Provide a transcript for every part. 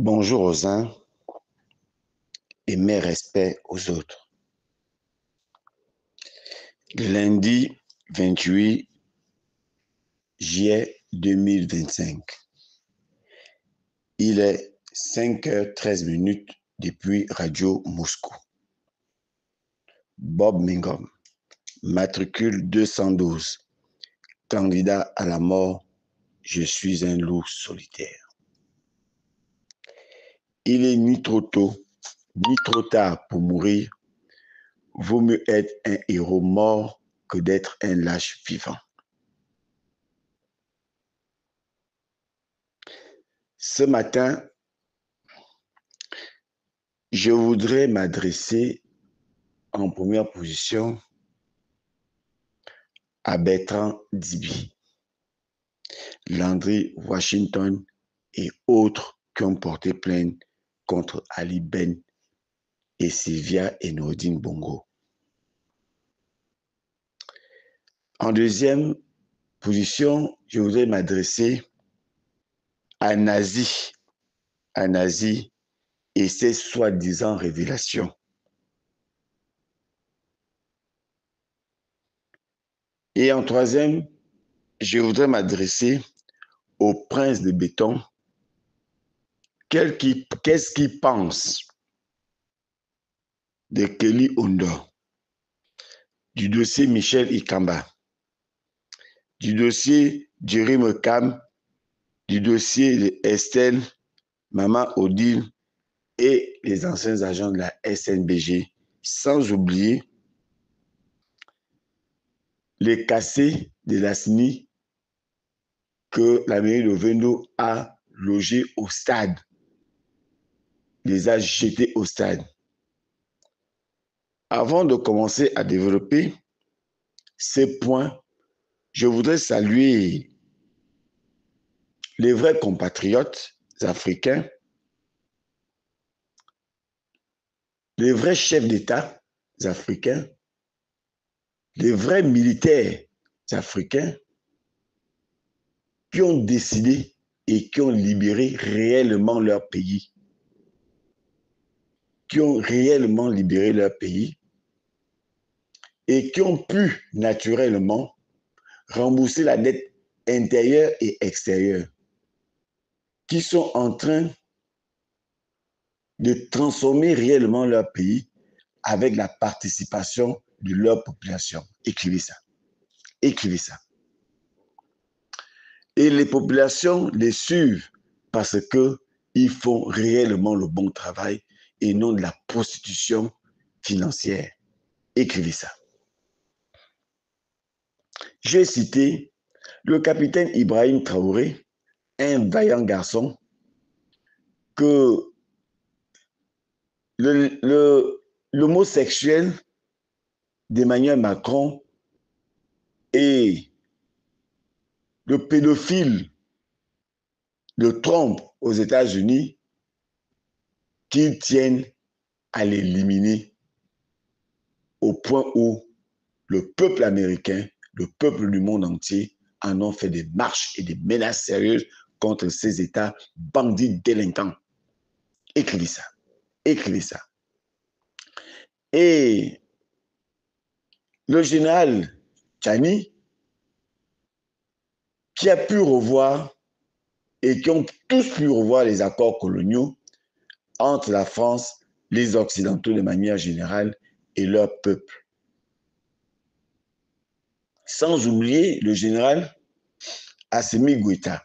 Bonjour aux uns et mes respects aux autres. Lundi 28 juillet 2025. Il est 5h13 depuis Radio Moscou. Bob Mingom, matricule 212, candidat à la mort, je suis un loup solitaire. Il est ni trop tôt, ni trop tard pour mourir. Vaut mieux être un héros mort que d'être un lâche vivant. Ce matin, je voudrais m'adresser en première position à Bertrand Dibi, Landry Washington et autres qui ont porté plainte contre Ali Ben et Sylvia et Nordine Bongo. En deuxième position, je voudrais m'adresser à Nazi et ses soi-disant révélations. Et en troisième, je voudrais m'adresser au prince de béton. Qu'est-ce qu'il pense de Kelly Ondor, du dossier Michel Ikamba, du dossier Jerry Mekam, du dossier de Estelle, Maman Odile et les anciens agents de la SNBG, sans oublier les cassés de la SNI que la mairie de Vendo a logé au stade, les a jetés au stade. Avant de commencer à développer ces points, je voudrais saluer les vrais compatriotes africains, les vrais chefs d'État africains, les vrais militaires africains qui ont décidé et qui ont libéré réellement leur pays. Qui ont réellement libéré leur pays et qui ont pu naturellement rembourser la dette intérieure et extérieure, qui sont en train de transformer réellement leur pays avec la participation de leur population. Écrivez ça. Écrivez ça. Et les populations les suivent parce qu'ils font réellement le bon travail et non de la prostitution financière. Écrivez ça. J'ai cité le capitaine Ibrahim Traoré, un vaillant garçon que l'homosexuel d'Emmanuel Macron et le pédophile de Trump aux États-Unis qu'ils tiennent à l'éliminer au point où le peuple américain, le peuple du monde entier en ont fait des marches et des menaces sérieuses contre ces États bandits délinquants. Écrivez ça. Écrivez ça. Et le général Tchani, qui a pu revoir et qui ont tous pu revoir les accords coloniaux entre la France, les Occidentaux de manière générale et leur peuple. Sans oublier le général Assimi Goïta.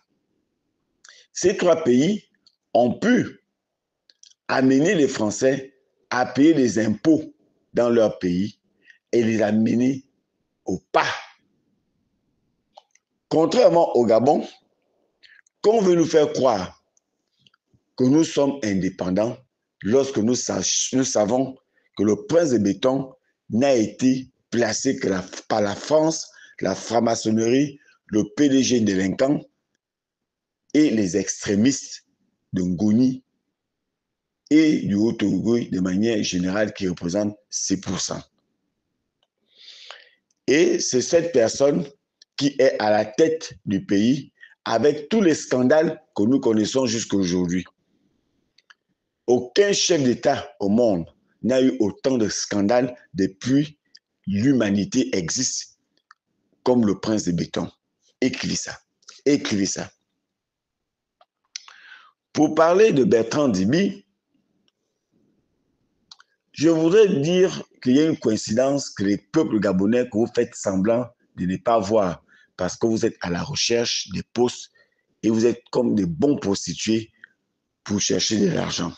Ces trois pays ont pu amener les Français à payer des impôts dans leur pays et les amener au pas. Contrairement au Gabon, qu'on veut nous faire croire que nous sommes indépendants lorsque nous savons que le prince de béton n'a été placé que par la France, la franc-maçonnerie, le PDG délinquant et les extrémistes de Ngoni et du Haut-Togo de manière générale qui représentent 6%. Et c'est cette personne qui est à la tête du pays avec tous les scandales que nous connaissons jusqu'à aujourd'hui. Aucun chef d'État au monde n'a eu autant de scandales depuis l'humanité existe comme le prince de béton. Écrivez ça. Écrivez ça. Pour parler de Bertrand Dibi, je voudrais dire qu'il y a une coïncidence que les peuples gabonais que vous faites semblant de ne pas voir parce que vous êtes à la recherche des postes et vous êtes comme des bons prostituées pour chercher de l'argent.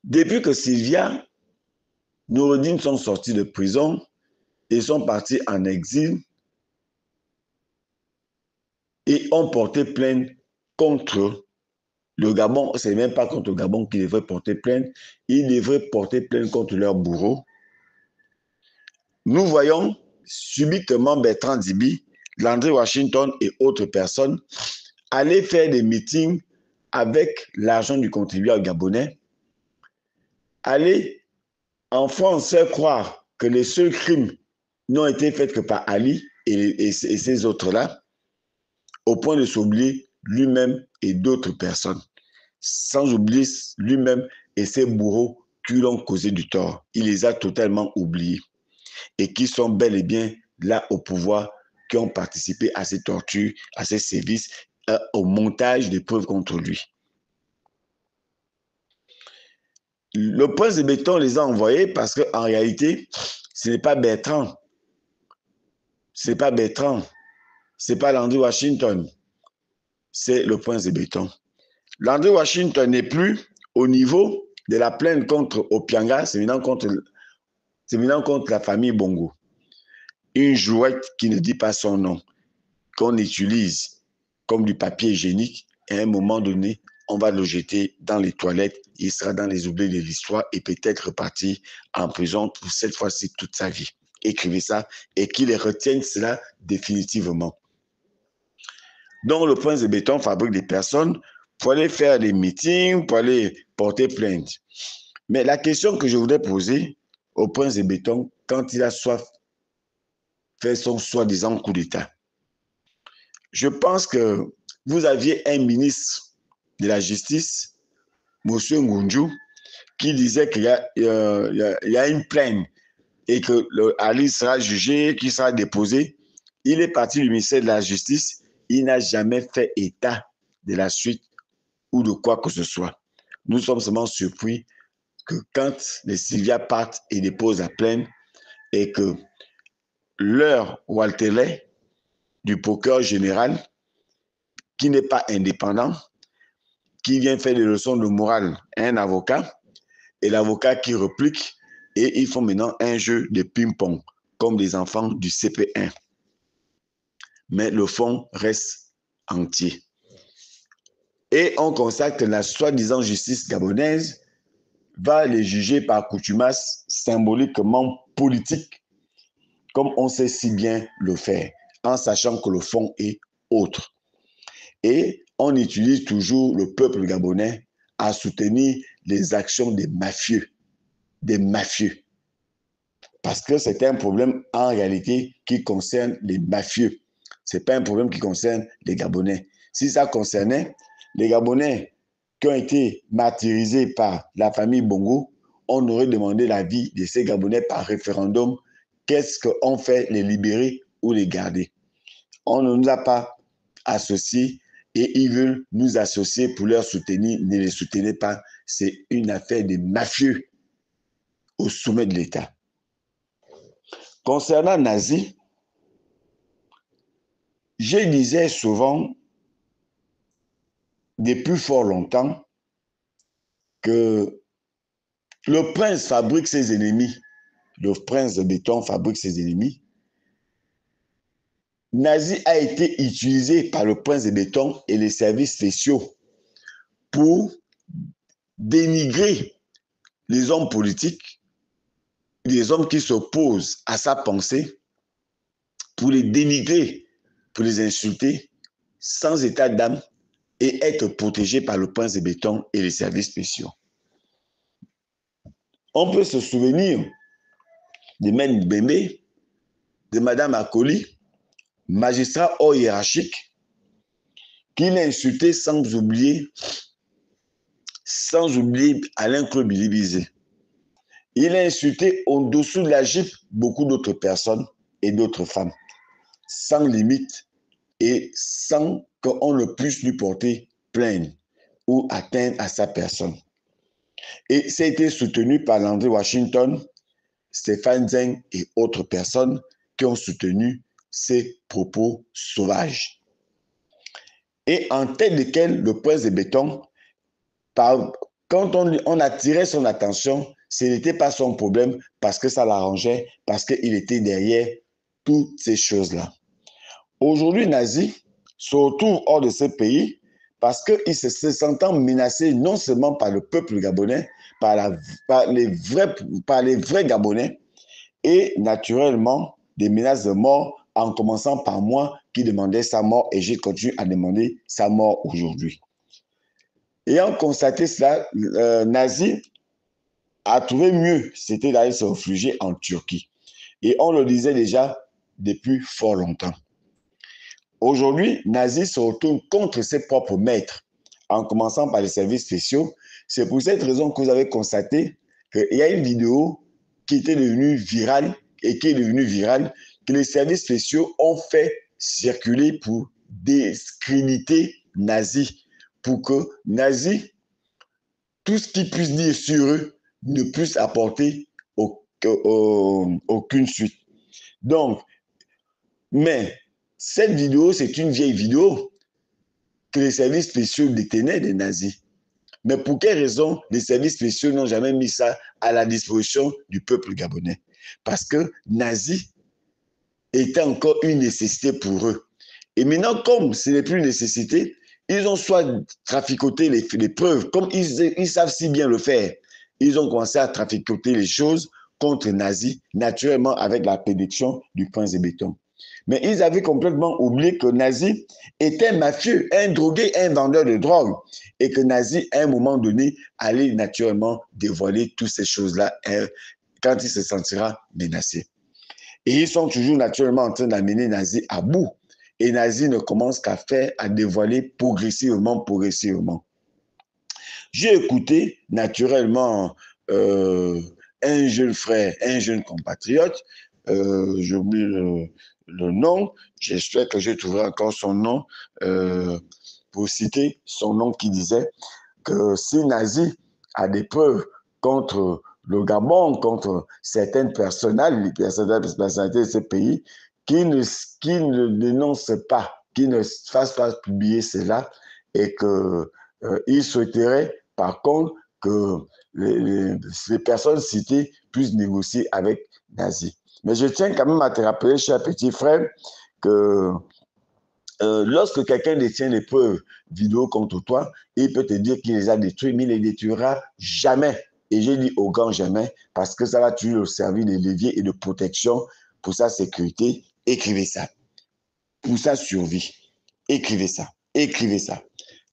Depuis que Sylvia, Noureddine sont sortis de prison et sont partis en exil et ont porté plainte contre le Gabon. Ce n'est même pas contre le Gabon qu'ils devraient porter plainte. Ils devraient porter plainte contre leur bourreau. Nous voyons subitement Bertrand Dibi, Landry Washington et autres personnes aller faire des meetings avec l'argent du contribuable gabonais, aller en France faire croire que les seuls crimes n'ont été faits que par Ali et ces autres-là, au point de s'oublier lui-même et d'autres personnes, sans oublier lui-même et ses bourreaux qui lui ont causé du tort. Il les a totalement oubliés et qui sont bel et bien là au pouvoir, qui ont participé à ces tortures, à ces sévices, au montage des preuves contre lui. Le prince de béton les a envoyés parce qu'en réalité, ce n'est pas Bertrand, c'est pas Bertrand, c'est pas Landry Washington, c'est le prince de béton. Landry Washington n'est plus au niveau de la plainte contre Opianga, c'est maintenant contre la famille Bongo. Une jouette qui ne dit pas son nom, qu'on utilise comme du papier hygiénique, et à un moment donné, on va le jeter dans les toilettes, il sera dans les oubliés de l'histoire et peut-être reparti en prison pour cette fois-ci toute sa vie. Écrivez ça et qu'il retienne cela définitivement. Donc, le prince de béton fabrique des personnes pour aller faire des meetings, pour aller porter plainte. Mais la question que je voudrais poser au prince de béton, quand il a fait son soi-disant coup d'État, je pense que vous aviez un ministre de la Justice, M. Ngunju, qui disait qu'il y a une plainte et que Ali sera jugé, qu'il sera déposé. Il est parti du ministère de la Justice. Il n'a jamais fait état de la suite ou de quoi que ce soit. Nous sommes seulement surpris que quand les Sylvia partent et déposent la plainte et que leur Waltelet du procureur général, qui n'est pas indépendant, qui vient faire des leçons de morale à un avocat, et l'avocat qui replique, et ils font maintenant un jeu de ping-pong, comme des enfants du CP1. Mais le fond reste entier. Et on constate que la soi-disant justice gabonaise va les juger par coutumace symboliquement politique, comme on sait si bien le faire, en sachant que le fond est autre. Et on utilise toujours le peuple gabonais à soutenir les actions des mafieux. Parce que c'est un problème en réalité qui concerne les mafieux. Ce n'est pas un problème qui concerne les Gabonais. Si ça concernait les Gabonais qui ont été martyrisés par la famille Bongo, on aurait demandé l'avis de ces Gabonais par référendum. Qu'est-ce qu'on fait, les libérer ou les garder? On ne nous a pas associés et ils veulent nous associer pour leur soutenir. Ne les soutenez pas. C'est une affaire de mafieux au sommet de l'État. Concernant Nazi, je disais souvent, depuis fort longtemps, que le prince fabrique ses ennemis. Le prince de béton fabrique ses ennemis. Nazi a été utilisé par le prince de béton et les services spéciaux pour dénigrer les hommes politiques, les hommes qui s'opposent à sa pensée, pour les dénigrer, pour les insulter, sans état d'âme, et être protégé par le prince de béton et les services spéciaux. On peut se souvenir de Maître Bembe, de Madame Akoli, magistrat haut hiérarchique, qui l'a insulté sans oublier sans oublier Alain Claude Bilibizé. Il a insulté au-dessous de la jupe beaucoup d'autres personnes et d'autres femmes, sans limite et sans qu'on ne puisse lui porter plainte ou atteindre à sa personne. Et ça a été soutenu par Landry Washington, Stéphane Zeng et autres personnes qui ont soutenu ces propos sauvages. Et en tête desquels le prince de béton, quand on attirait son attention, ce n'était pas son problème parce que ça l'arrangeait, parce qu'il était derrière toutes ces choses-là. Aujourd'hui, Nazi se retrouve hors de ce pays parce qu'il se sentant menacé non seulement par le peuple gabonais, par les vrais Gabonais, et naturellement des menaces de mort, en commençant par moi qui demandais sa mort, et j'ai continué à demander sa mort aujourd'hui. Ayant constaté cela, Nazi a trouvé mieux, c'était d'aller se réfugier en Turquie. Et on le disait déjà depuis fort longtemps. Aujourd'hui, Nazi se retourne contre ses propres maîtres, en commençant par les services spéciaux. C'est pour cette raison que vous avez constaté qu'il y a une vidéo qui était devenue virale et qui est devenue virale, que les services spéciaux ont fait circuler pour discréditer Nazi, pour que Nazi, tout ce qu'ils puissent dire sur eux, ne puisse apporter aucune suite. Donc, mais cette vidéo, c'est une vieille vidéo que les services spéciaux détenaient des nazis. Mais pour quelle raison les services spéciaux n'ont jamais mis ça à la disposition du peuple gabonais? Parce que nazi était encore une nécessité pour eux. Et maintenant, comme ce n'est plus une nécessité, ils ont soit traficoté les preuves, comme ils savent si bien le faire. Ils ont commencé à traficoter les choses contre nazis, naturellement avec la prédiction du prince de béton. Mais ils avaient complètement oublié que Nazi était mafieux, un drogué, un vendeur de drogue. Et que Nazi, à un moment donné, allait naturellement dévoiler toutes ces choses-là quand il se sentira menacé. Et ils sont toujours naturellement en train d'amener Nazi à bout. Et Nazi ne commence qu'à dévoiler progressivement. J'ai écouté naturellement un jeune frère, un jeune compatriote, j'oublie le nom, j'espère que je trouverai encore son nom pour citer son nom, qui disait que si Nazi a des preuves contre le Gabon, contre certaines personnalités de ce pays, qui ne dénoncent pas, qui ne fassent pas publier cela, et qu'il souhaiterait par contre que les personnes citées puissent négocier avec Nazi. Mais je tiens quand même à te rappeler, cher petit frère, que lorsque quelqu'un détient les preuves vidéo contre toi, il peut te dire qu'il les a détruits, mais il ne les détruira jamais. Et j'ai dit au grand jamais, parce que ça va toujours servir de levier et de protection pour sa sécurité. Écrivez ça. Pour sa survie. Écrivez ça. Écrivez ça.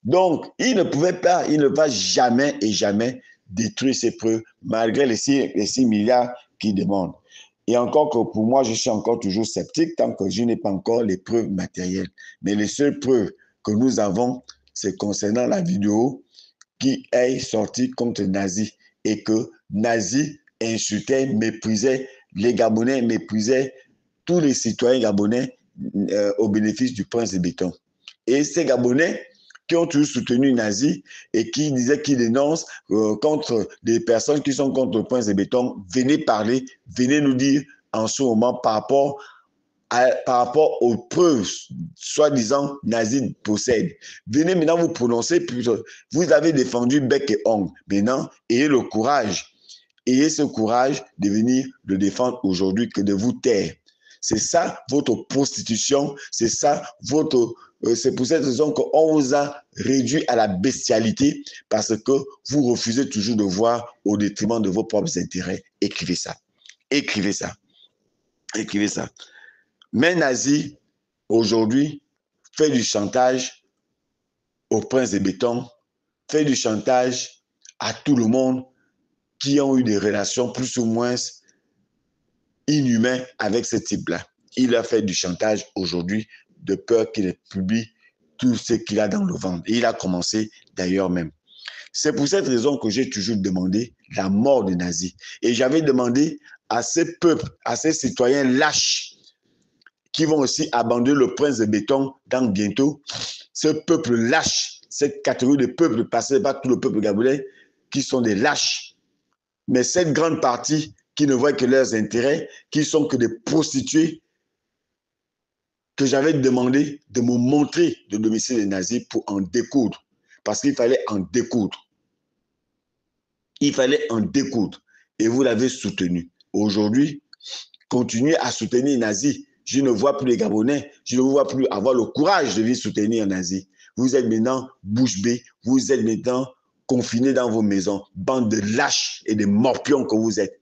Donc, il ne pouvait pas, il ne va jamais et jamais détruire ces preuves, malgré les 6 milliards qu'il demande. Et encore que pour moi, je suis encore toujours sceptique tant que je n'ai pas encore les preuves matérielles. Mais les seules preuves que nous avons, c'est concernant la vidéo qui est sortie contre Nazi, et que Nazi insultait, méprisait les Gabonais, méprisait tous les citoyens gabonais au bénéfice du prince de béton. Et ces Gabonais qui ont toujours soutenu Nazi et qui disaient qu'ils dénoncent contre des personnes qui sont contre le prince de béton, venez parler, venez nous dire en ce moment par rapport aux preuves soi-disant nazis possèdent. Venez maintenant vous prononcer, vous avez défendu bec et ongle. Maintenant, ayez le courage, ayez ce courage de venir le défendre aujourd'hui, que de vous taire. C'est ça votre prostitution, c'est ça votre... c'est pour cette raison qu'on vous a réduit à la bestialité, parce que vous refusez toujours de voir au détriment de vos propres intérêts. Écrivez ça. Écrivez ça. Écrivez ça. Mais Nazi, aujourd'hui, fait du chantage au prince de béton, fait du chantage à tout le monde qui ont eu des relations plus ou moins inhumaines avec ce type-là. Il a fait du chantage aujourd'hui de peur qu'il publie tout ce qu'il a dans le ventre. Et il a commencé d'ailleurs même. C'est pour cette raison que j'ai toujours demandé la mort des nazis. Et j'avais demandé à ces peuples, à ces citoyens lâches qui vont aussi abandonner le prince de béton dans bientôt, ce peuple lâche, cette catégorie de peuple, parce que ce n'est pas tout le peuple gabonais qui sont des lâches, mais cette grande partie qui ne voient que leurs intérêts, qui sont que des prostituées, que j'avais demandé de me montrer le domicile des nazis pour en découdre, parce qu'il fallait en découdre. Il fallait en découdre. Et vous l'avez soutenu. Aujourd'hui, continuez à soutenir les nazis. Je ne vois plus les Gabonais, je ne vois plus avoir le courage de venir soutenir les nazis. Vous êtes maintenant bouche bée, vous êtes maintenant confinés dans vos maisons, bande de lâches et de morpions que vous êtes.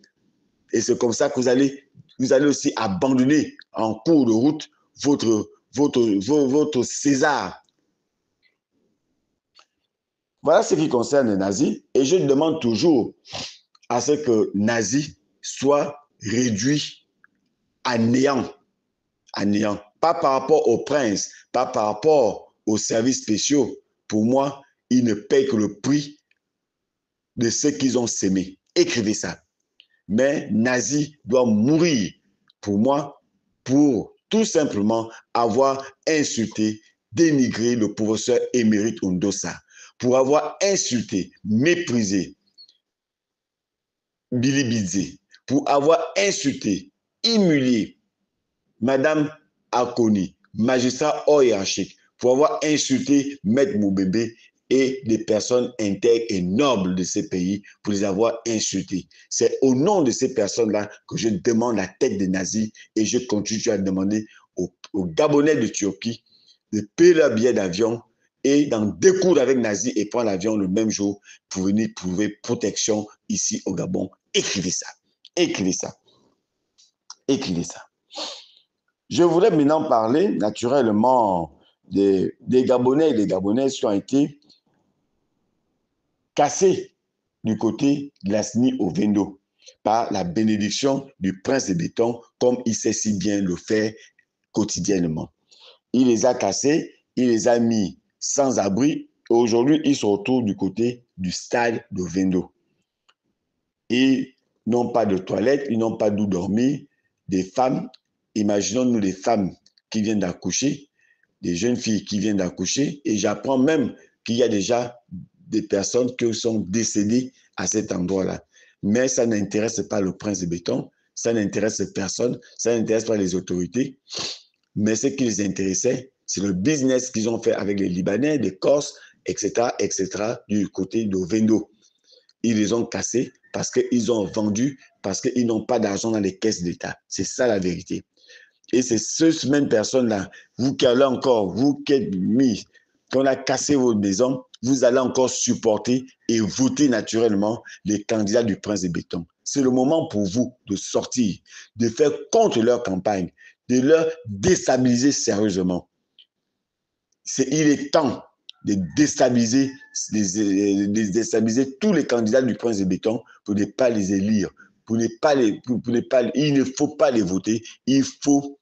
Et c'est comme ça que vous allez aussi abandonner en cours de route votre César. Voilà ce qui concerne les nazis. Et je demande toujours à ce que nazis soient réduits à néant. À néant. Pas par rapport aux princes, pas par rapport aux services spéciaux. Pour moi, ils ne payent que le prix de ce qu'ils ont sémé. Écrivez ça. Mais nazi doit mourir, pour moi, pour tout simplement avoir insulté, dénigré le professeur émérite Ndosa, pour avoir insulté, méprisé Billy Bidze, pour avoir insulté, humilié Madame Akoni, magistrat hors hiérarchique, pour avoir insulté Maître Moubébé et des personnes intègres et nobles de ces pays, pour les avoir insultés. C'est au nom de ces personnes-là que je demande la tête des nazis et je continue à demander aux Gabonais de Turquie de payer leur billet d'avion et d'en découdre avec nazis et prendre l'avion le même jour pour venir trouver protection ici au Gabon. Écrivez ça. Écrivez ça. Écrivez ça. Je voudrais maintenant parler naturellement des Gabonais et des Gabonaises qui ont été cassés du côté de la SNI au Vendo par la bénédiction du prince de béton, comme il sait si bien le faire quotidiennement. Il les a cassés, il les a mis sans abri. Aujourd'hui, ils sont autour du côté du stade de Vendo. Ils n'ont pas de toilette, ils n'ont pas d'où dormir. Des femmes, imaginons-nous des femmes qui viennent d'accoucher, des jeunes filles qui viennent d'accoucher, et j'apprends même qu'il y a déjà des personnes qui sont décédées à cet endroit-là. Mais ça n'intéresse pas le prince de béton, ça n'intéresse personne, ça n'intéresse pas les autorités. Mais ce qui les intéressait, c'est le business qu'ils ont fait avec les Libanais, les Corses, etc., etc., du côté de Vendo. Ils les ont cassés parce qu'ils ont vendu, parce qu'ils n'ont pas d'argent dans les caisses d'État. C'est ça la vérité. Et c'est ces mêmes personnes-là, vous qui allez encore, vous qui êtes mis, qu'on a cassé vos maisons, vous allez encore supporter et voter naturellement les candidats du prince de béton. C'est le moment pour vous de sortir, de faire contre leur campagne, de leur déstabiliser sérieusement. Il est temps de déstabiliser tous les candidats du prince de béton pour ne pas les élire, il ne faut pas les voter, il faut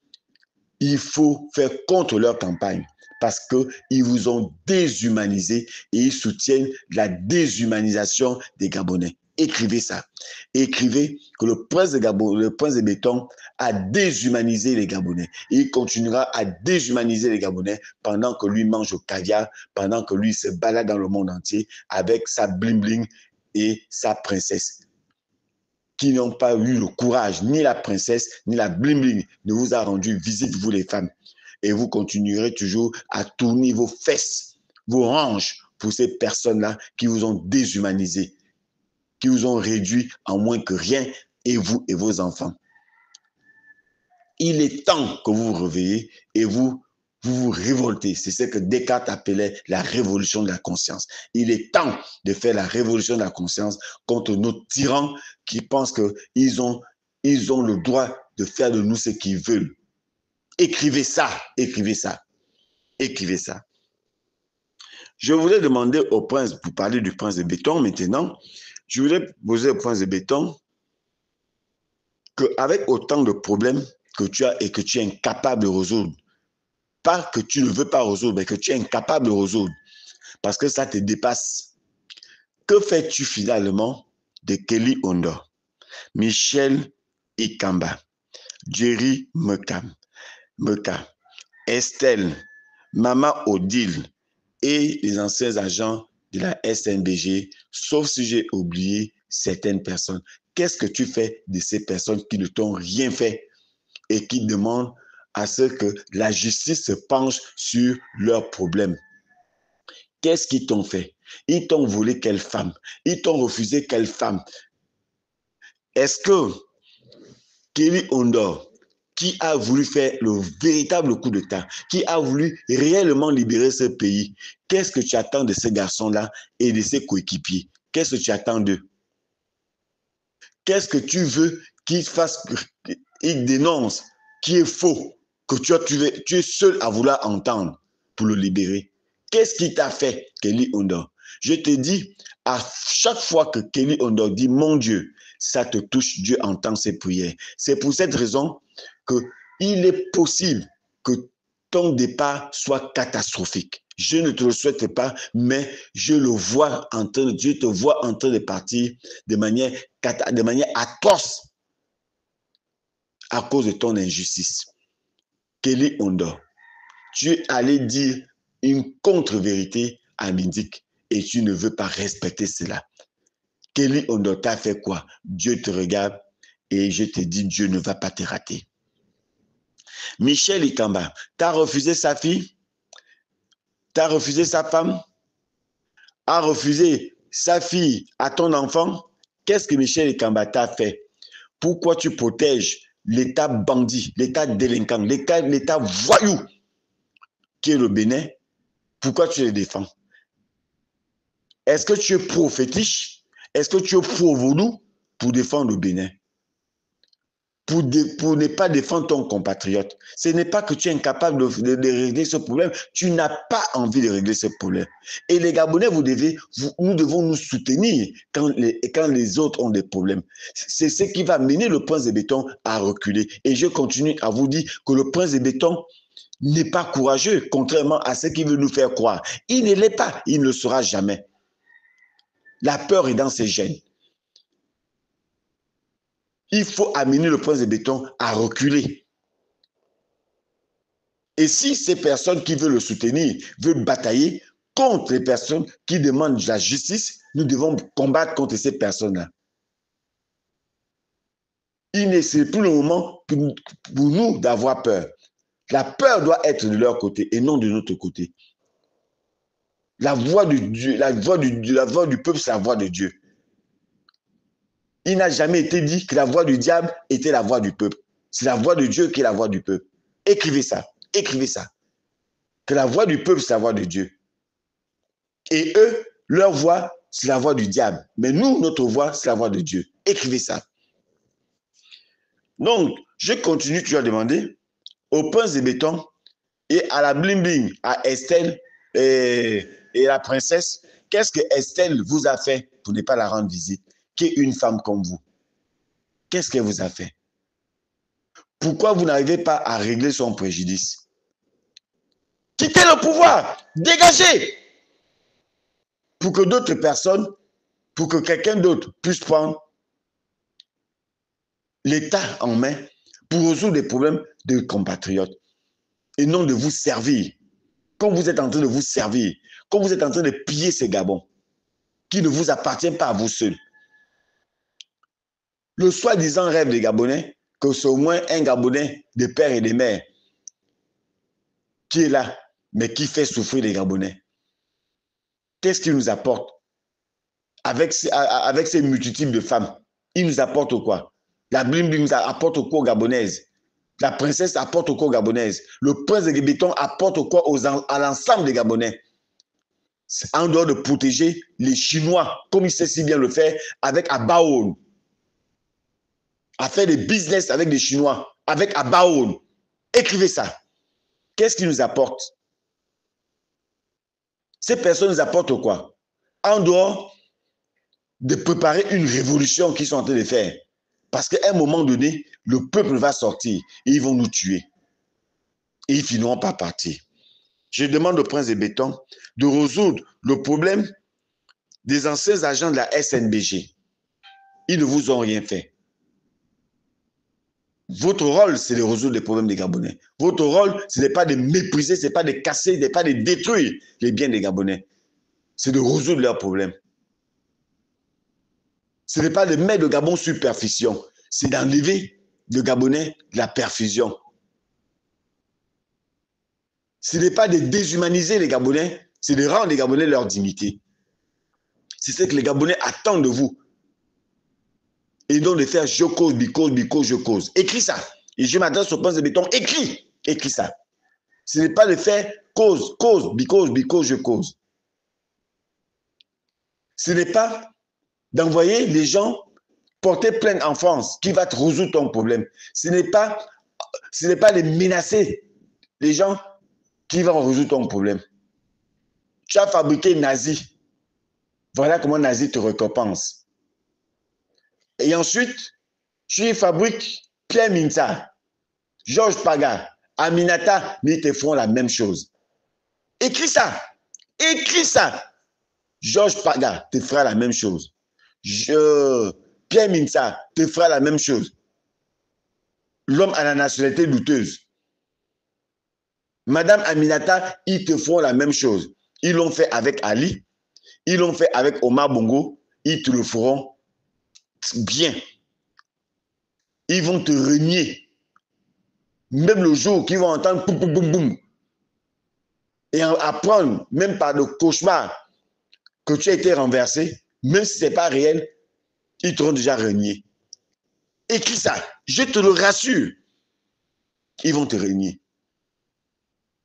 faire contre leur campagne parce qu'ils vous ont déshumanisé et ils soutiennent la déshumanisation des Gabonais. Écrivez ça. Écrivez que le prince de béton a déshumanisé les Gabonais. Et il continuera à déshumaniser les Gabonais pendant que lui mange au caviar, pendant que lui se balade dans le monde entier avec sa bling-bling et sa princesse, qui n'ont pas eu le courage, ni la princesse, ni la bling-bling ne vous a rendu visite, vous les femmes. Et vous continuerez toujours à tourner vos fesses, vos hanches pour ces personnes-là qui vous ont déshumanisé, qui vous ont réduit en moins que rien, et vous et vos enfants. Il est temps que vous vous réveillez et vous vous révoltez. C'est ce que Descartes appelait la révolution de la conscience. Il est temps de faire la révolution de la conscience contre nos tyrans qui pensent qu'ils ont le droit de faire de nous ce qu'ils veulent. Écrivez ça, écrivez ça, écrivez ça. Je voulais demander au prince, pour parler du prince de béton maintenant, je voulais poser au prince de béton qu'avec autant de problèmes que tu as et que tu es incapable de résoudre, pas que tu ne veux pas résoudre, mais que tu es incapable de résoudre, parce que ça te dépasse. Que fais-tu finalement de Kelly Ondor, Michel Ikamba, Jerry Meka, Estelle, Mama Odile et les anciens agents de la SNBG, sauf si j'ai oublié certaines personnes. Qu'est-ce que tu fais de ces personnes qui ne t'ont rien fait et qui demandent à ce que la justice se penche sur leurs problèmes? Qu'est-ce qu'ils t'ont fait? Ils t'ont volé quelle femme? Ils t'ont refusé quelle femme? Est-ce que Kelly Ondor, qui a voulu faire le véritable coup d'État, qui a voulu réellement libérer ce pays, qu'est-ce que tu attends de ces garçons-là et de ses coéquipiers? Qu'est-ce que tu attends d'eux? Qu'est-ce que tu veux qu'ils fassent, qu'ils dénoncent, qui est faux, que tu es seul à vouloir entendre pour le libérer? Qu'est-ce qui t'a fait, Kelly Ondor? Je te dis, à chaque fois que Kelly Ondor dit « Mon Dieu », ça te touche, Dieu entend ses prières. C'est pour cette raison qu'il est possible que ton départ soit catastrophique. Je ne te le souhaite pas, mais je le vois en train, Dieu te voit en train de partir de manière atroce à cause de ton injustice. Kelly Ondor, tu es allé dire une contre-vérité à Mindik et tu ne veux pas respecter cela. Kelly Ondor t'a fait quoi? Dieu te regarde et je te dis, Dieu ne va pas te rater. Michel Ikamba, t'as refusé sa fille? T'as refusé sa femme? A refusé sa fille à ton enfant? Qu'est-ce que Michel Ikamba t'a fait? Pourquoi tu protèges l'État bandit, l'État délinquant, l'État voyou qui est le Bénin? Pourquoi tu les défends? Est-ce que tu es pro-fétiche? Est-ce que tu es pro-vaudou pour défendre le Bénin? Pour ne pas défendre ton compatriote. Ce n'est pas que tu es incapable de régler ce problème, tu n'as pas envie de régler ce problème. Et les Gabonais, nous devons nous soutenir quand les autres ont des problèmes. C'est ce qui va mener le prince de béton à reculer. Et je continue à vous dire que le prince de béton n'est pas courageux, contrairement à ce qu'il veut nous faire croire. Il ne l'est pas, il ne le sera jamais. La peur est dans ses gènes. Il faut amener le prince de béton à reculer. Et si ces personnes qui veulent le soutenir veulent batailler contre les personnes qui demandent la justice, nous devons combattre contre ces personnes-là. Il n'est plus le moment pour nous d'avoir peur. La peur doit être de leur côté et non de notre côté. La voix de Dieu, la voix du peuple, c'est la voix de Dieu. Il n'a jamais été dit que la voix du diable était la voix du peuple. C'est la voix de Dieu qui est la voix du peuple. Écrivez ça. Écrivez ça. Que la voix du peuple, c'est la voix de Dieu. Et eux, leur voix, c'est la voix du diable. Mais nous, notre voix, c'est la voix de Dieu. Écrivez ça. Donc, je continue, tu as demandé au prince de béton et à la bling-bling, à Estelle et la princesse, qu'est-ce que Estelle vous a fait pour ne pas la rendre visite, qui est une femme comme vous? Qu'est-ce qu'elle vous a fait? Pourquoi vous n'arrivez pas à régler son préjudice? Quittez le pouvoir, dégagez, pour que d'autres personnes, pour que quelqu'un d'autre puisse prendre l'État en main pour résoudre des problèmes de compatriotes et non de vous servir. Comme vous êtes en train de vous servir, comme vous êtes en train de piller ces Gabons qui ne vous appartiennent pas à vous seuls. Le soi-disant rêve des Gabonais, que c'est au moins un Gabonais de père et de mère qui est là, mais qui fait souffrir les Gabonais. Qu'est-ce qu'il nous apporte avec ces multitudes de femmes? Il nous apporte quoi? La bling-bling nous apporte quoi aux Gabonaises? La princesse apporte quoi aux Gabonaises? Le prince de béton apporte quoi à l'ensemble des Gabonais? En dehors de protéger les Chinois, comme il sait si bien le faire avec Abaoun, à faire des business avec les Chinois, avec Abaoun. Écrivez ça. Qu'est-ce qu'il nous apporte? Ces personnes nous apportent quoi? En dehors de préparer une révolution qu'ils sont en train de faire. Parce qu'à un moment donné, le peuple va sortir et ils vont nous tuer. Et ils finiront par partir. Je demande au prince de béton de résoudre le problème des anciens agents de la SNBG. Ils ne vous ont rien fait. Votre rôle, c'est de résoudre les problèmes des Gabonais. Votre rôle, ce n'est pas de mépriser, ce n'est pas de casser, ce n'est pas de détruire les biens des Gabonais. C'est de résoudre leurs problèmes. Ce n'est pas de mettre le Gabon sur perfusion, c'est d'enlever le Gabonais de la perfusion. Ce n'est pas de déshumaniser les Gabonais, c'est de rendre les Gabonais leur dignité. C'est ce que les Gabonais attendent de vous. Et donc de faire je cause, because, je cause. Écris ça. Et je m'adresse au prince de béton. Écris ça. Ce n'est pas de faire cause, because, je cause. Ce n'est pas d'envoyer les gens porter plainte en France qui va te résoudre ton problème. Ce n'est pas de menacer les gens qui vont résoudre ton problème. Tu as fabriqué nazi. Voilà comment nazi te récompense. Et ensuite, tu fabriques Pierre Minta, Georges Paga, Aminata, mais ils te font la même chose. Écris ça. Écris ça. Georges Paga te fera la même chose. Pierre Minta te fera la même chose. L'homme à la nationalité douteuse. Madame Aminata, ils te font la même chose. Ils l'ont fait avec Ali. Ils l'ont fait avec Omar Bongo. Ils te le feront bien. Ils vont te renier. Même le jour qu'ils vont entendre boum, boum, boum, boum. Et apprendre, même par le cauchemar, que tu as été renversé, même si ce n'est pas réel, ils t'auront déjà renié. Écris ça. Je te le rassure. Ils vont te renier.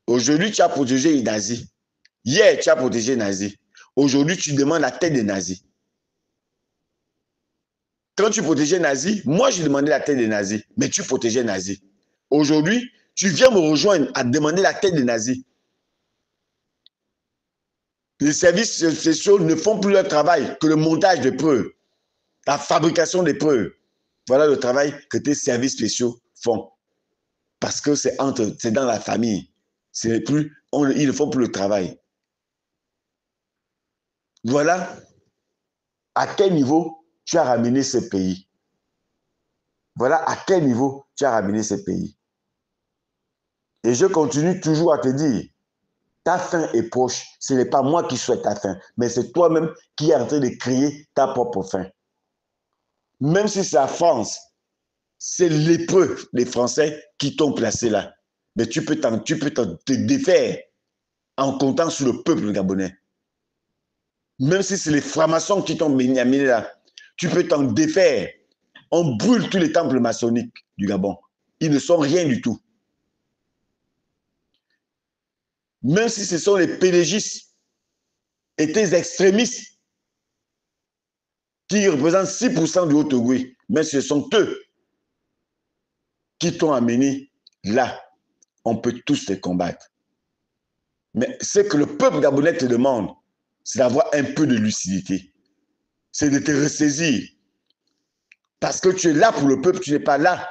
Aujourd'hui, tu as protégé les nazis. Hier, tu as protégé les nazis. Aujourd'hui, tu demandes la tête des nazis. Quand tu protégeais les nazis, moi, je demandais la tête des nazis. Mais tu protégeais les nazis. Aujourd'hui, tu viens me rejoindre à demander la tête des nazis. Les services spéciaux ne font plus leur travail que le montage de preuves, la fabrication des preuves. Voilà le travail que tes services spéciaux font. Parce que c'est dans la famille. Ils ne font plus le travail. Voilà à quel niveau tu as ramené ce pays. Voilà à quel niveau tu as ramené ce pays. Et je continue toujours à te dire, ta fin est proche. Ce n'est pas moi qui souhaite ta fin, mais c'est toi-même qui es en train de créer ta propre fin. Même si c'est la France, c'est l'épreuve des Français qui t'ont placé là. Mais tu peux te défaire en comptant sur le peuple gabonais. Même si c'est les francs-maçons qui t'ont amené là, tu peux t'en défaire. On brûle tous les temples maçonniques du Gabon. Ils ne sont rien du tout. Même si ce sont les pédégistes et tes extrémistes qui représentent 6% du Haut-Ogooué, mais ce sont eux qui t'ont amené là. On peut tous les combattre. Mais ce que le peuple gabonais te demande, c'est d'avoir un peu de lucidité. C'est de te ressaisir. Parce que tu es là pour le peuple, tu n'es pas là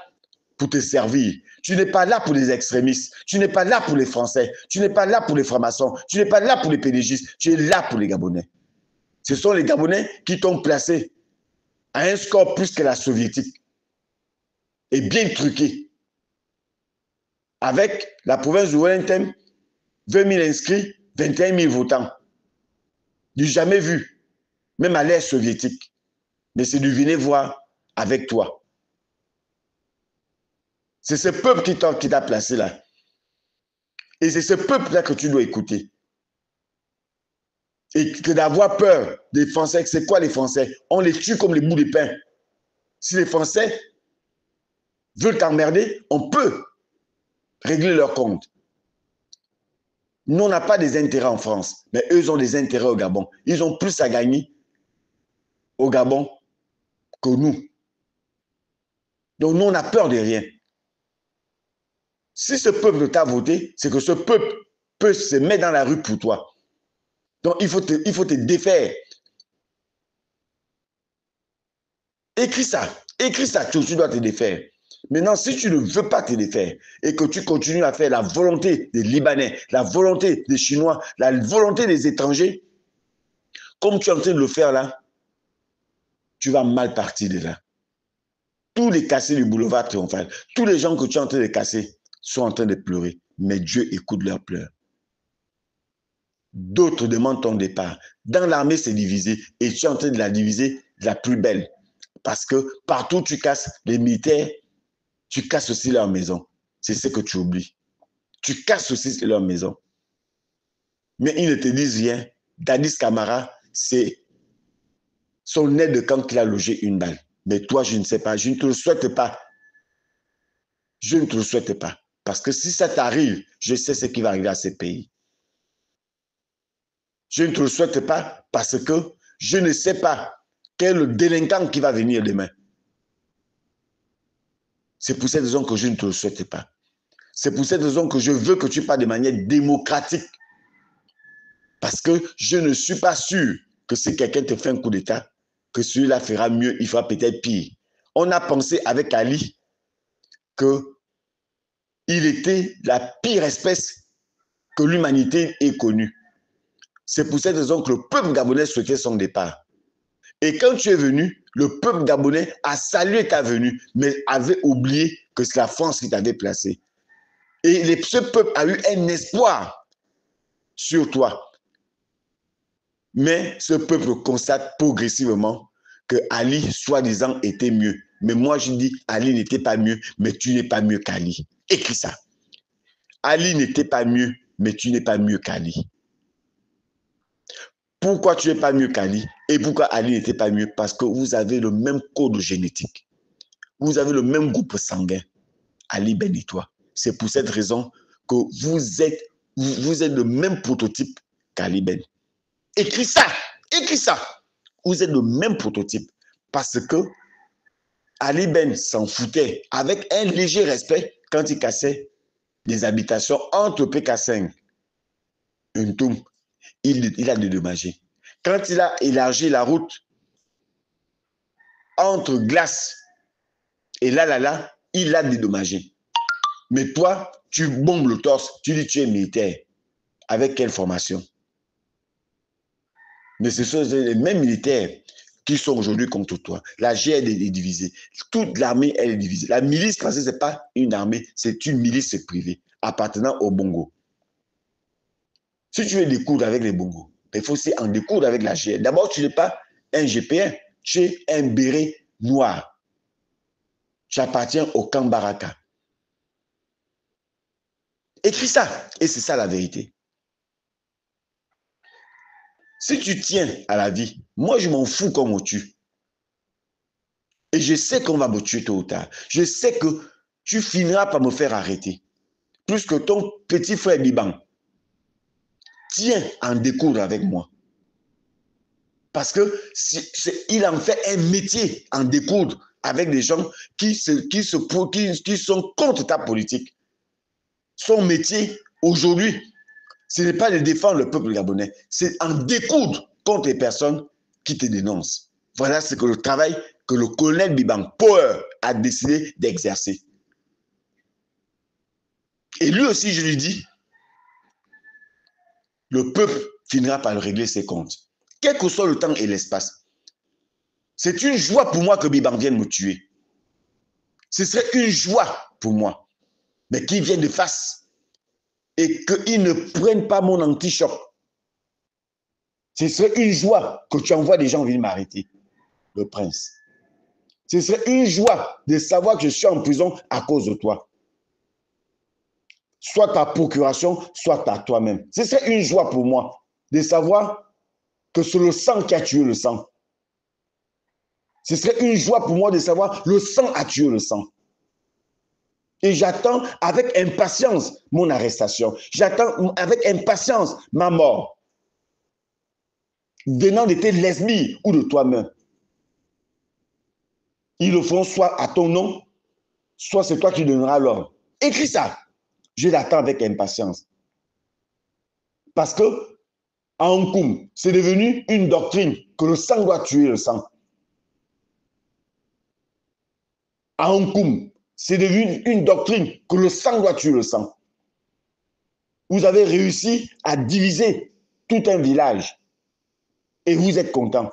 pour te servir. Tu n'es pas là pour les extrémistes. Tu n'es pas là pour les Français. Tu n'es pas là pour les francs-maçons. Tu n'es pas là pour les pédégistes. Tu es là pour les Gabonais. Ce sont les Gabonais qui t'ont placé à un score plus que la soviétique. Et bien truqué. Avec la province de Wellington, 20 000 inscrits, 21 000 votants. Du jamais vu, même à l'ère soviétique. Mais c'est du venez voir avec toi. C'est ce peuple qui t'a placé là. Et c'est ce peuple-là que tu dois écouter. Et que d'avoir peur des Français, c'est quoi les Français? On les tue comme les bouts de pain. Si les Français veulent t'emmerder, on peut régler leur compte. Nous, on n'a pas des intérêts en France, mais eux ont des intérêts au Gabon. Ils ont plus à gagner au Gabon que nous. Donc, nous, on a peur de rien. Si ce peuple t'a voté, c'est que ce peuple peut se mettre dans la rue pour toi. Donc, il faut te défaire. Écris ça, tu dois te défaire. Maintenant, si tu ne veux pas te défaire et que tu continues à faire la volonté des Libanais, la volonté des Chinois, la volonté des étrangers, comme tu es en train de le faire là, tu vas mal partir de là. Tous les cassés du boulevard triomphal, tous les gens que tu es en train de casser sont en train de pleurer. Mais Dieu écoute leurs pleurs. D'autres demandent ton départ. Dans l'armée, c'est divisé. Et tu es en train de la diviser de la plus belle. Parce que partout où tu casses, les militaires, tu casses aussi leur maison. C'est ce que tu oublies. Tu casses aussi leur maison. Mais ils ne te disent rien. Dadis Camara, c'est son aide de camp qu'il a logé une balle. Mais toi, je ne sais pas. Je ne te le souhaite pas. Je ne te le souhaite pas. Parce que si ça t'arrive, je sais ce qui va arriver à ces pays. Je ne te le souhaite pas parce que je ne sais pas quel est le délinquant qui va venir demain. C'est pour cette raison que je ne te le souhaite pas. C'est pour cette raison que je veux que tu parles de manière démocratique. Parce que je ne suis pas sûr que si quelqu'un te fait un coup d'État, que celui-là fera mieux, il fera peut-être pire. On a pensé avec Ali qu'il était la pire espèce que l'humanité ait connue. C'est pour cette raison que le peuple gabonais souhaitait son départ. Et quand tu es venu, le peuple gabonais a salué ta venue, mais avait oublié que c'est la France qui t'avait placé. Et ce peuple a eu un espoir sur toi. Mais ce peuple constate progressivement que Ali, soi-disant, était mieux. Mais moi, je dis, Ali n'était pas mieux, mais tu n'es pas mieux qu'Ali. Écris ça. Ali n'était pas mieux, mais tu n'es pas mieux qu'Ali. Pourquoi tu n'es pas mieux qu'Ali? Et pourquoi Ali n'était pas mieux? Parce que vous avez le même code génétique. Vous avez le même groupe sanguin. Ali Ben et toi. C'est pour cette raison que vous êtes le même prototype qu'Ali Ben. Écris ça. Écris ça. Vous êtes le même prototype. Parce que Ali Ben s'en foutait avec un léger respect quand il cassait des habitations entre PK5 et Ntoum. Il a dédommagé. Quand il a élargi la route entre Glace et là, il a dédommagé. Mais toi, tu bombes le torse, tu dis tu es militaire. Avec quelle formation? Mais ce sont les mêmes militaires qui sont aujourd'hui contre toi. La GED est divisée. Toute l'armée, elle est divisée. La milice, parce que ce n'est pas une armée, c'est une milice privée appartenant au Bongo. Si tu veux découdre avec les Bongo, il faut aussi en découdre avec la GED. D'abord, tu n'es pas un GPN, tu es un béret noir. Tu appartiens au camp Baraka. Écris ça, et c'est ça la vérité. Si tu tiens à la vie, moi je m'en fous qu'on me tue. Et je sais qu'on va me tuer tôt ou tard. Je sais que tu finiras par me faire arrêter. Plus que ton petit frère Liban. Tiens en découdre avec moi. Parce que il en fait un métier en découdre avec des gens qui sont contre ta politique. Son métier aujourd'hui, ce n'est pas de défendre le peuple gabonais, c'est en découdre contre les personnes qui te dénoncent. Voilà ce que le travail que le colonel Biban Power a décidé d'exercer. Et lui aussi, je lui dis, le peuple finira par régler ses comptes. Quel que soit le temps et l'espace. C'est une joie pour moi que Biban vienne me tuer. Ce serait une joie pour moi. Mais qu'il vienne de face et qu'il ne prenne pas mon anti-choc. Ce serait une joie que tu envoies des gens venir m'arrêter, le prince. Ce serait une joie de savoir que je suis en prison à cause de toi. Soit ta procuration, soit à toi-même. Ce serait une joie pour moi de savoir que c'est le sang qui a tué le sang. Ce serait une joie pour moi de savoir que le sang a tué le sang. Et j'attends avec impatience mon arrestation. J'attends avec impatience ma mort. Venant de tes lesbies ou de toi-même. Ils le font soit à ton nom, soit c'est toi qui donneras l'ordre. Écris ça. Je l'attends avec impatience. Parce que à Nkoum, c'est devenu une doctrine que le sang doit tuer le sang. À Nkoum, c'est devenu une doctrine que le sang doit tuer le sang. Vous avez réussi à diviser tout un village. Et vous êtes content.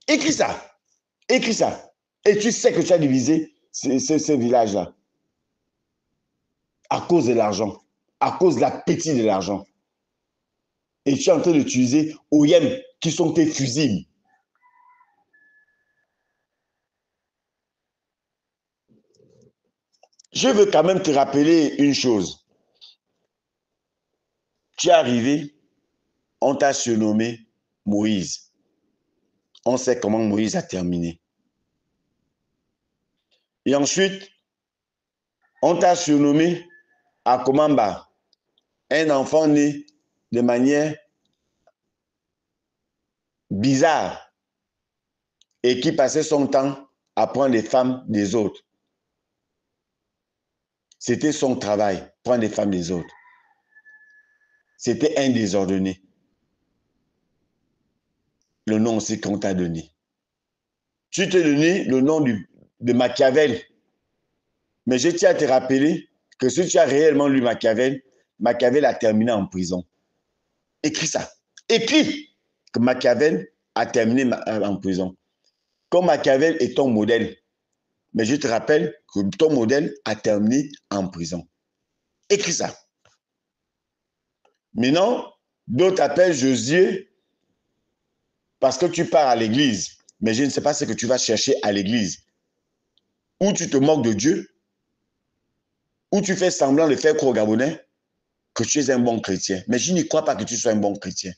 Écris ça. Écris ça. Et tu sais que tu as divisé ce village-là à cause de l'argent, à cause de l'appétit de l'argent. Et tu es en train d'utiliser OIM qui sont tes fusibles. Je veux quand même te rappeler une chose. Tu es arrivé, on t'a surnommé Moïse. On sait comment Moïse a terminé. Et ensuite, on t'a surnommé Akomamba, un enfant né de manière bizarre et qui passait son temps à prendre les femmes des autres. C'était son travail, prendre les femmes des autres. C'était un désordonné. Le nom aussi qu'on t'a donné. Tu t'es donné le nom de Machiavel. Mais je tiens à te rappeler que si tu as réellement lu Machiavel, Machiavel a terminé en prison. Écris ça. Écris que Machiavel a terminé en prison. Comme Machiavel est ton modèle. Mais je te rappelle que ton modèle a terminé en prison. Écris ça. Maintenant, d'autres t'appellent Josué parce que tu pars à l'église. Mais je ne sais pas ce que tu vas chercher à l'église. Ou tu te moques de Dieu, ou tu fais semblant de faire croire aux Gabonais que tu es un bon chrétien. Mais je n'y crois pas que tu sois un bon chrétien.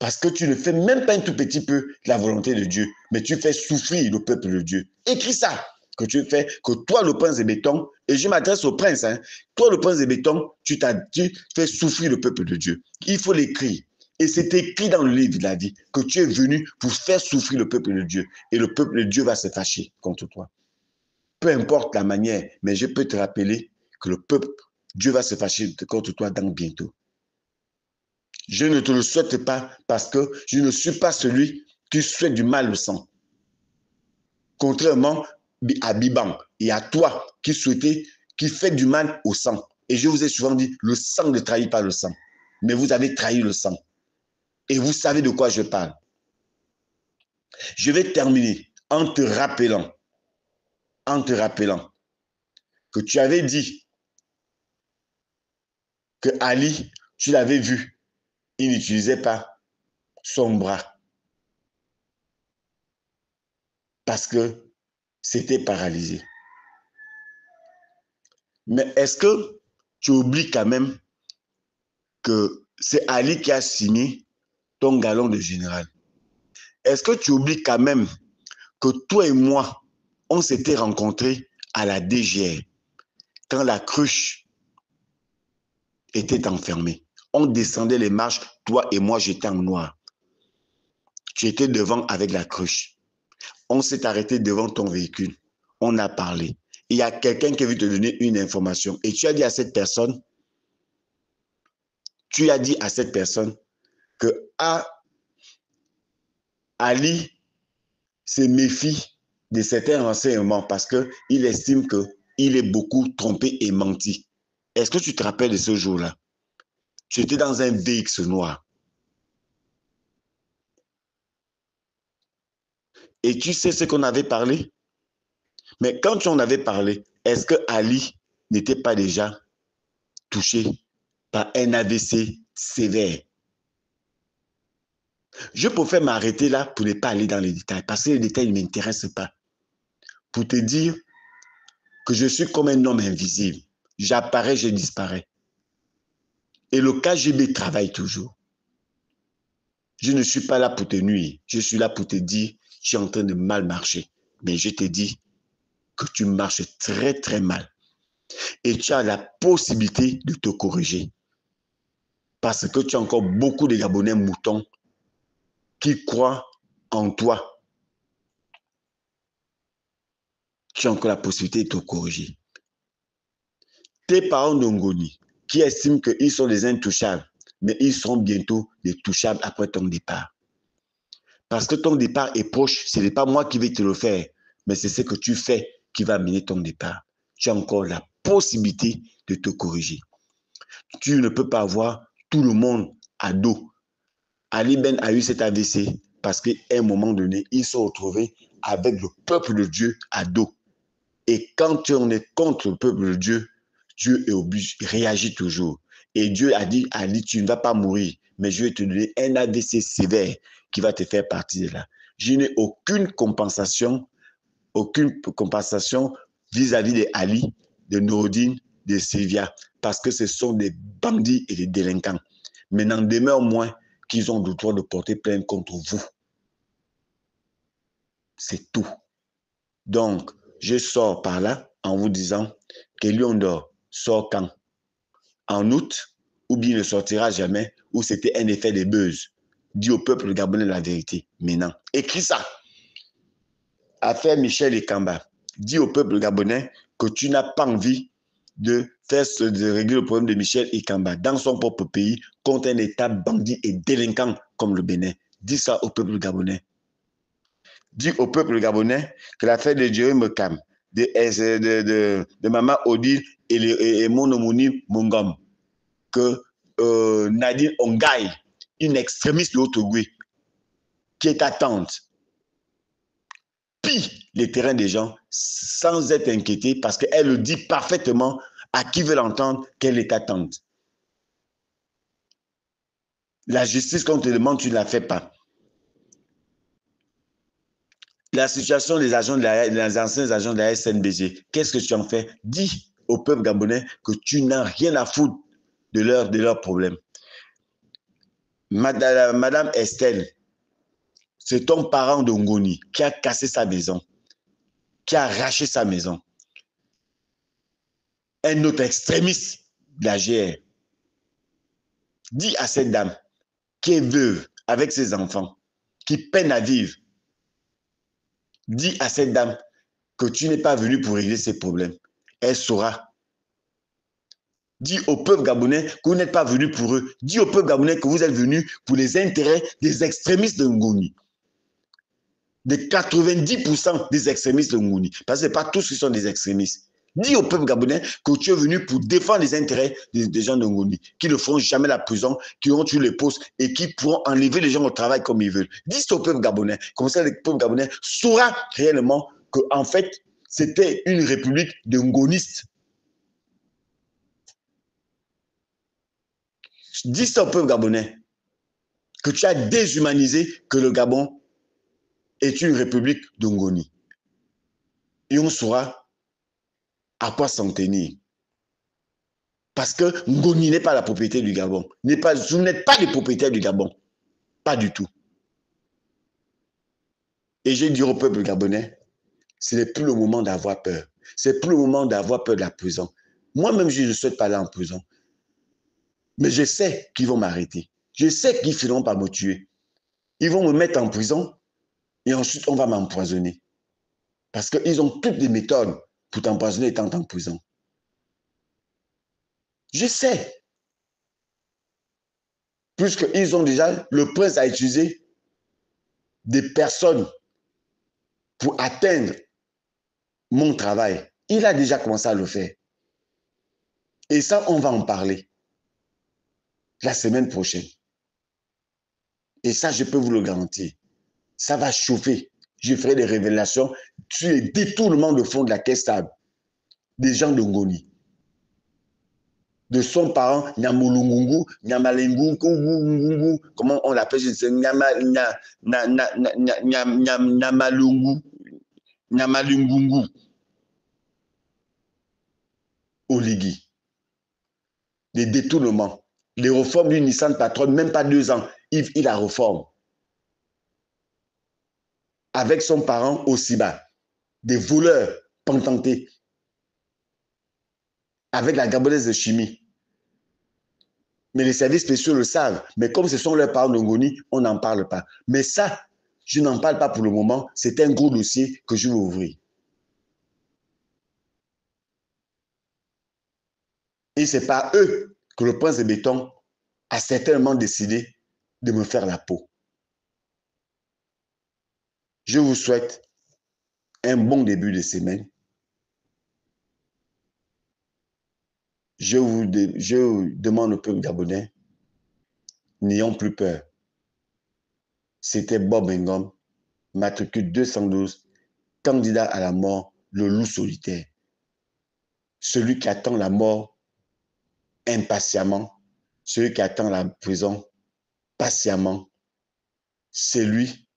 Parce que tu ne fais même pas un tout petit peu la volonté de Dieu, mais tu fais souffrir le peuple de Dieu. Écris ça, que tu fais, que toi, le prince de béton, et je m'adresse au prince, hein, toi, le prince de béton, tu fais souffrir le peuple de Dieu. Il faut l'écrire. Et c'est écrit dans le livre de la vie que tu es venu pour faire souffrir le peuple de Dieu. Et le peuple de Dieu va se fâcher contre toi. Peu importe la manière, mais je peux te rappeler que le peuple, Dieu va se fâcher contre toi dans bientôt. Je ne te le souhaite pas parce que je ne suis pas celui qui souhaite du mal au sang. Contrairement à Biban et à toi qui souhaitez, qui fait du mal au sang. Et je vous ai souvent dit, le sang ne trahit pas le sang. Mais vous avez trahi le sang. Et vous savez de quoi je parle. Je vais terminer en te rappelant que tu avais dit que Ali, tu l'avais vu, il n'utilisait pas son bras parce que c'était paralysé. Mais est-ce que tu oublies quand même que c'est Ali qui a signé ton galon de général? Est-ce que tu oublies quand même que toi et moi, on s'était rencontrés à la DGR quand la cruche était enfermée? On descendait les marches, toi et moi, j'étais en noir. Tu étais devant avec la cruche. On s'est arrêté devant ton véhicule. On a parlé. Il y a quelqu'un qui veut te donner une information. Et tu as dit à cette personne que Ali se méfie de certains renseignements parce qu'il estime qu'il est beaucoup trompé et menti. Est-ce que tu te rappelles de ce jour-là? Tu étais dans un VX noir. Et tu sais ce qu'on avait parlé? Mais quand on avait parlé, est-ce que Ali n'était pas déjà touché par un AVC sévère? Je préfère m'arrêter là pour ne pas aller dans les détails, parce que les détails ne m'intéressent pas. Pour te dire que je suis comme un homme invisible. J'apparais, je disparais. Et le KGB travaille toujours. Je ne suis pas là pour te nuire. Je suis là pour te dire, tu es en train de mal marcher. Mais je te dis que tu marches très, très mal. Et tu as la possibilité de te corriger. Parce que tu as encore beaucoup de Gabonais moutons qui croient en toi. Tu as encore la possibilité de te corriger. Tes parents d'Ongoni qui estiment qu'ils sont des intouchables, mais ils seront bientôt des touchables après ton départ. Parce que ton départ est proche, ce n'est pas moi qui vais te le faire, mais c'est ce que tu fais qui va mener ton départ. Tu as encore la possibilité de te corriger. Tu ne peux pas avoir tout le monde à dos. Ali Ben a eu cet AVC parce qu'à un moment donné, ils se sont retrouvés avec le peuple de Dieu à dos. Et quand on est contre le peuple de Dieu, Dieu est obligé, réagit toujours. Et Dieu a dit à Ali, tu ne vas pas mourir, mais je vais te donner un AVC sévère qui va te faire partir de là. Je n'ai aucune compensation vis-à-vis de Ali, de Nourodine, de Sylvia, parce que ce sont des bandits et des délinquants. Mais n'en demeure moins qu'ils ont le droit de porter plainte contre vous. C'est tout. Donc, je sors par là en vous disant que Lion d'Or sort quand? En août, ou bien ne sortira jamais, ou c'était un effet de buzz. Dis au peuple gabonais la vérité. Maintenant, écris ça. Affaire Michel Ekamba. Dis au peuple gabonais que tu n'as pas envie de régler le problème de Michel Ekamba dans son propre pays contre un État bandit et délinquant comme le Bénin. Dis ça au peuple gabonais. Dis au peuple gabonais que l'affaire de Jerry Mekam, de Mama Odile et mon homonyme Mongom, que Nadine Ongaï, une extrémiste de Haute-Ogooué, qui est attente, pille les terrains des gens sans être inquiétée parce qu'elle le dit parfaitement à qui veut l'entendre qu'elle est attente. La justice qu'on te demande, tu ne la fais pas. La situation des agents des anciens agents de la SNBG, qu'est-ce que tu en fais? Dis au peuple gabonais que tu n'as rien à foutre de leurs problèmes. Madame Estelle, c'est ton parent de Ngoni qui a cassé sa maison, qui a arraché sa maison. Un autre extrémiste de la GR. Dis à cette dame qui est veuve avec ses enfants, qui peine à vivre, dis à cette dame que tu n'es pas venu pour régler ses problèmes. Elle saura. Dis au peuple gabonais que vous n'êtes pas venu pour eux. Dis au peuple gabonais que vous êtes venu pour les intérêts des extrémistes de Ngoni. De 90% des extrémistes de Ngoni. Parce que ce n'est pas tous qui sont des extrémistes. Dis au peuple gabonais que tu es venu pour défendre les intérêts des gens de Ngoni, qui ne feront jamais la prison, qui ont tué les postes et qui pourront enlever les gens au travail comme ils veulent. Dis au peuple gabonais. Comme ça, le peuple gabonais saura réellement qu'en fait, c'était une république de ngonistes. Dis au peuple gabonais que tu as déshumanisé que le Gabon est une république de Ngoni. Et on saura à quoi s'en tenir. Parce que Ngoni n'est pas la propriété du Gabon. Vous n'êtes pas les propriétaires du Gabon. Pas du tout. Et j'ai dit au peuple gabonais, ce n'est plus le moment d'avoir peur. C'est plus le moment d'avoir peur de la prison. Moi-même, je ne souhaite pas aller en prison. Mais je sais qu'ils vont m'arrêter. Je sais qu'ils finiront par me tuer. Ils vont me mettre en prison et ensuite on va m'empoisonner. Parce qu'ils ont toutes les méthodes pour t'empoisonner étant en prison. Je sais. Puisqu'ils ont déjà, le prince a utilisé des personnes pour atteindre mon travail. Il a déjà commencé à le faire. Et ça, on va en parler la semaine prochaine. Et ça, je peux vous le garantir. Ça va chauffer. Je ferai des révélations sur les détournements de fonds de la caisse stable des gens de Ngoni. De son parent, Nyamulungungu, Nyamalengungu, comment on l'appelle, je ne sais, Nyamalungungu, Oligui. Les détournements, les réformes du Nissan Patron, même pas 2 ans, il la réforme. Avec son parent Osiba, des voleurs pantentés, avec la gabonaise de chimie. Mais les services spéciaux le savent. Mais comme ce sont leurs parents de Ngoni, on n'en parle pas. Mais ça, je n'en parle pas pour le moment. C'est un gros dossier que je vais ouvrir. Et ce n'est pas eux que le prince de béton a certainement décidé de me faire la peau. Je vous souhaite un bon début de semaine. Je demande au peuple gabonais, n'ayons plus peur. C'était Bob Ngom, matricule 212, candidat à la mort, le loup solitaire. Celui qui attend la mort impatiemment, celui qui attend la prison patiemment, celui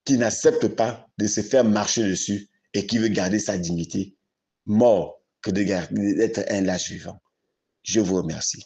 qui n'accepte pas de se faire marcher dessus et qui veut garder sa dignité, mort que d'être un lâche vivant. Je vous remercie.